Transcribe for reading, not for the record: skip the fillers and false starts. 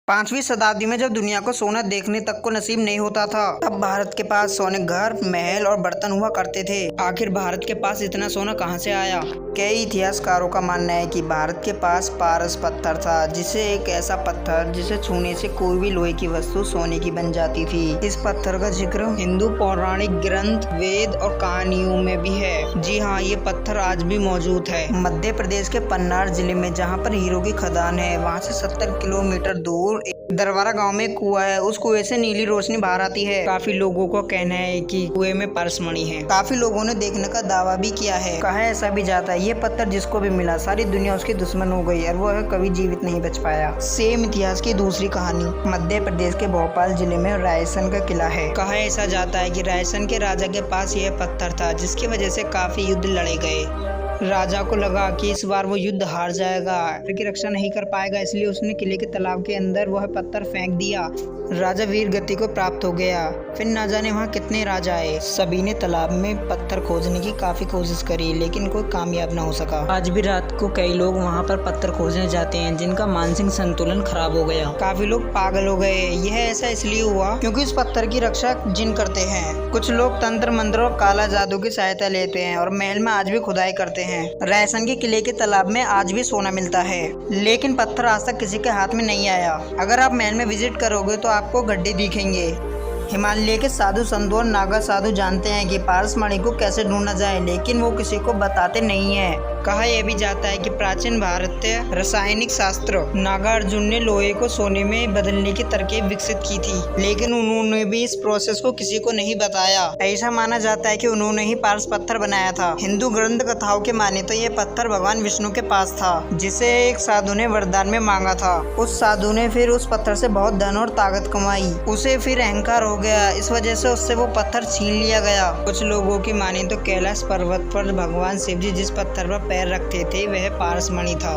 5वीं शताब्दी में जब दुनिया को सोना देखने तक को नसीब नहीं होता था, तब भारत के पास सोने घर, महल और बर्तन हुआ करते थे। आखिर भारत के पास इतना सोना कहां से आया? कई इतिहासकारों का मानना है कि भारत के पास पारस पत्थर था, जिसे एक ऐसा पत्थर जिसे छूने से कोई भी लोहे की वस्तु सोने की बन जाती थी। इस पत्थर का जिक्र हिंदू पौराणिक ग्रंथ, वेद और कहानियों में भी है। जी हाँ, ये पत्थर आज भी मौजूद है। मध्य प्रदेश के पन्नार जिले में जहाँ पर हीरो की खदान है, वहाँ से 70 किलोमीटर दूर दरबारा गांव में एक कुआं है। उस कुएं से नीली रोशनी बाहर आती है। काफी लोगों का कहना है कि कुएं में पारसमणि है। काफी लोगों ने देखने का दावा भी किया है। कहा ऐसा भी जाता है, ये पत्थर जिसको भी मिला सारी दुनिया उसकी दुश्मन हो गई और वह कभी जीवित नहीं बच पाया। सेम इतिहास की दूसरी कहानी मध्य प्रदेश के भोपाल जिले में रायसन का किला है। कहा ऐसा जाता है कि रायसन के राजा के पास यह पत्थर था, जिसकी वजह से काफी युद्ध लड़े गए। राजा को लगा कि इस बार वो युद्ध हार जाएगा, की रक्षा नहीं कर पाएगा, इसलिए उसने किले के तालाब के अंदर वह पत्थर फेंक दिया। राजा वीर गति को प्राप्त हो गया। फिर न जाने वहाँ कितने राजा आए। सभी ने तालाब में पत्थर खोजने की काफी कोशिश करी, लेकिन कोई कामयाब न हो सका। आज भी रात को कई लोग वहाँ पर पत्थर खोजने जाते हैं, जिनका मानसिक संतुलन खराब हो गया। काफी लोग पागल हो गए। यह ऐसा इसलिए हुआ क्योंकि इस पत्थर की रक्षा जिन करते हैं। कुछ लोग तंत्र मंत्र और काला जादू की सहायता लेते हैं और महल में आज भी खुदाई करते हैं। रायसन के किले के तालाब में आज भी सोना मिलता है, लेकिन पत्थर आज तक किसी के हाथ में नहीं आया। अगर आप महल में विजिट करोगे तो आपको गड्ढे दिखेंगे। हिमालय के साधु संतों और नागा साधु जानते हैं कि पारसमणि को कैसे ढूंढा जाए, लेकिन वो किसी को बताते नहीं है। कहा यह भी जाता है कि प्राचीन भारतीय रासायनिक शास्त्र नागार्जुन ने लोहे को सोने में बदलने की तरकीब विकसित की थी, लेकिन उन्होंने भी इस प्रोसेस को किसी को नहीं बताया। ऐसा माना जाता है कि उन्होंने ही पारस पत्थर बनाया था। हिंदू ग्रंथ कथाओं के माने तो ये पत्थर भगवान विष्णु के पास था, जिसे एक साधु ने वरदान में मांगा था। उस साधु ने फिर उस पत्थर से बहुत धन और ताकत कमाई। उसे फिर अहंकार हो गया, इस वजह से उससे वो पत्थर छीन लिया गया। कुछ लोगों की माने तो कैलाश पर्वत पर भगवान शिव जी जिस पत्थर पर पैर रखते थे वह पारसमणि था।